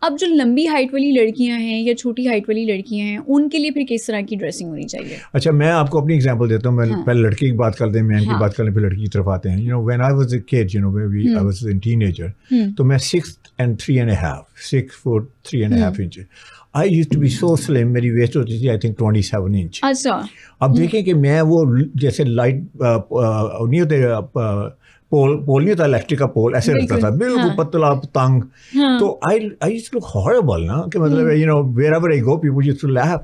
अब जो लंबी हाइट वाली लड़कियां हैं या छोटी हाइट वाली लड़कियां हैं, उनके लिए फिर किस तरह की ड्रेसिंग होनी चाहिए? अच्छा, मैं आपको अपनी एग्जांपल देता हूँ। मैं पहले लड़की की बात करते हैं, मैन की बात करने, फिर लड़की की तरफ आते हैं। When I was a kid, I was in teenager, तो मैं 6 and 3.5 inch. I used to be so slim, मेरी वेस्ट होती थी आई थिंक 27 इंच। अच्छा। अब देखें कि मैं वो जैसे लाइट नहीं होते पोल नहीं होता इलेक्ट्रिक का पोल, ऐसे रहता था, बिल्कुल पतला तंग। तो I used to look horrible ना, कि मतलब wherever I go people used to laugh.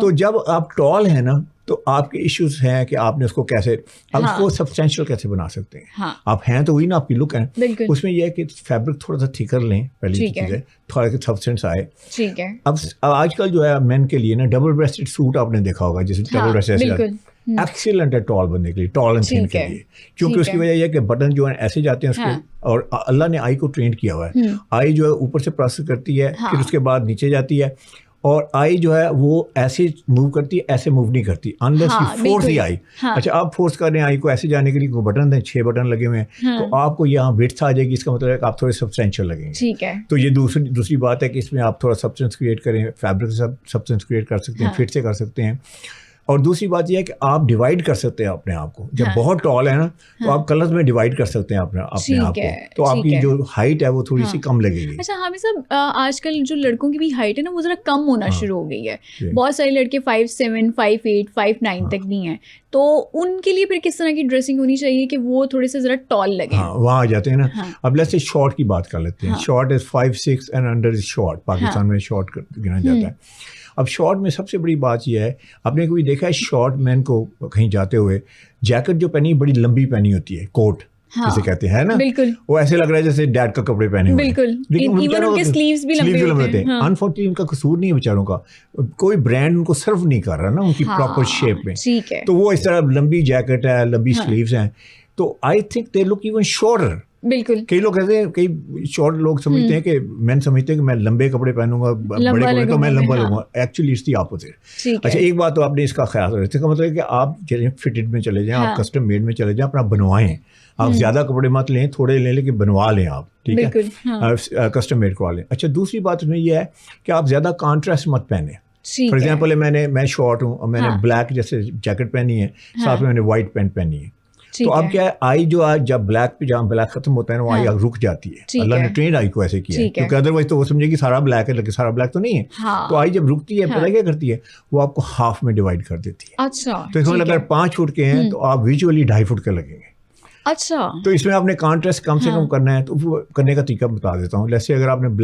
तो जब आप टॉल है ना, तो आपके इश्यूज हैं कि आपने उसको कैसे, आप उसको सब्सटेंशियल कैसे बना सकते हैं। आप हैं तो वही ना, आपकी लुक है। उसमें यह है कि फैब्रिक थोड़ा सा थिकर लें, पहली चीज़ है, थोड़ा सा सब्सटेंस आए। ठीक है। अब आजकल जो है मेन के लिए ना, डबल ब्रेस्टेड सूट आपने देखा होगा, जैसे डबल ब्रेस्टेड एक्सीलेंट है टॉल बनने के लिए, टॉल एंड थिन के लिए। क्योंकि उसकी वजह यह है कि बटन जो है ऐसे जाते हैं उसको, और अल्लाह ने आई को ट्रेन किया हुआ है। आई जो है ऊपर से प्रोसेस करती है, फिर उसके बाद नीचे जाती है, और आई जो है वो ऐसे मूव करती है, ऐसे मूव नहीं करती अनलेस यू फोर्स दी आई। अच्छा, आप फोर्स कर रहे हैं आई को ऐसे जाने के लिए, कोई बटन दें, 6 बटन लगे हुए हैं, तो आपको यहाँ विड्थ आ जाएगी। इसका मतलब है कि आप थोड़े सब्सटेंशियल लगेंगे। ठीक है। तो ये दूसरी बात है कि इसमें आप थोड़ा सब्सटेंस क्रिएट करें, फैब्रिक से सब्सटेंस क्रिएट कर सकते हैं, फिट से कर सकते हैं। और दूसरी बात यह है कि आप डिवाइड कर सकते हैं अपने आप को। जब बहुत टॉल है ना, तो आप कलर्स में डिवाइड कर सकते हैं अपने आप को, तो आपकी जो हाइट है वो थोड़ी सी कम लगेगी। अच्छा हामिद साहब, आजकल जो लड़कों की भी हाइट है ना, वो जरा कम होना शुरू हो गई है। बहुत सारे लड़के 5'7", 5'8", 5'9" तक नहीं है, तो उनके लिए फिर किस तरह की ड्रेसिंग होनी चाहिए कि वो थोड़े से जरा टॉल लगे? वहाँ आ जाते हैं ना। अब लेट्स से शॉर्ट की बात कर लेते हैं। Short is 5'6" and under is short. Pakistan में शॉर्ट गिना जाता है। अब शॉर्ट में सबसे बड़ी बात यह है, आपने कोई देखा है शॉर्ट मैन को कहीं जाते हुए जैकेट जो पहनी बड़ी लंबी पहनी होती है, कोट जिसे कहते हैं ना, बिल्कुल। वो ऐसे लग रहा है जैसे डैड का कपड़े पहने हुए। बिल्कुल। इवन उनके स्लीव्स भी लंबे होते हैं। अनफॉर्चुनेटली उनका कसूर नहीं है बेचारों का, कोई ब्रांड उनको सर्व नहीं कर रहा ना उनकी प्रॉपर शेप में। ठीक है। तो वो इस तरह लंबी जैकेट है, लंबी स्लीव्स हैं, तो I think they look even shorter. बिल्कुल। कई लोग कहते हैं, कई शॉर्ट लोग समझते हैं कि मैन समझते हैं कि मैं लंबे कपड़े पहनूंगा, बड़े कपड़े तो मैं लंबा लूंगा। Actually it's the opposite. अच्छा, एक बात तो आपने इसका ख्याल रखें, इसका मतलब है कि आप फिटेड में चले जाएं, आप कस्टम मेड में चले जाएं, अपना बनवाएं। आप ज्यादा कपड़े मत लें, थोड़े ले लेके बनवा लें आप, ठीक है, कस्टम मेड करवा लें। अच्छा, दूसरी बात उसमें यह है कि आप ज्यादा कॉन्ट्रास्ट मत पहने। फॉर एग्जाम्पल, मैं शॉर्ट हूँ और मैंने ब्लैक जैसे जैकेट पहनी है, साथ में मैंने व्हाइट पैंट पहनी है, तो अब क्या है, आई जो आज जब ब्लैक पे जहाँ ब्लैक खत्म होता है ना, वो आई रुक जाती है। अल्लाह ने ट्रेन आई को ऐसे किया है, क्योंकि अदरवाइज तो वो समझेगी सारा ब्लैक है, लेकिन सारा ब्लैक तो नहीं है। तो आई जब रुकती है, पता क्या करती है, वो आपको हाफ में डिवाइड कर देती है। अच्छा। तो इसमें अगर 5 फुट के हैं तो आप विजुअली 2.5 फुट के लगेंगे। अच्छा। तो इसमें आपने कॉन्ट्रास्ट कम से कम करना है, तो वो करने का तरीका बता देता हूँ। जैसे अगर आपने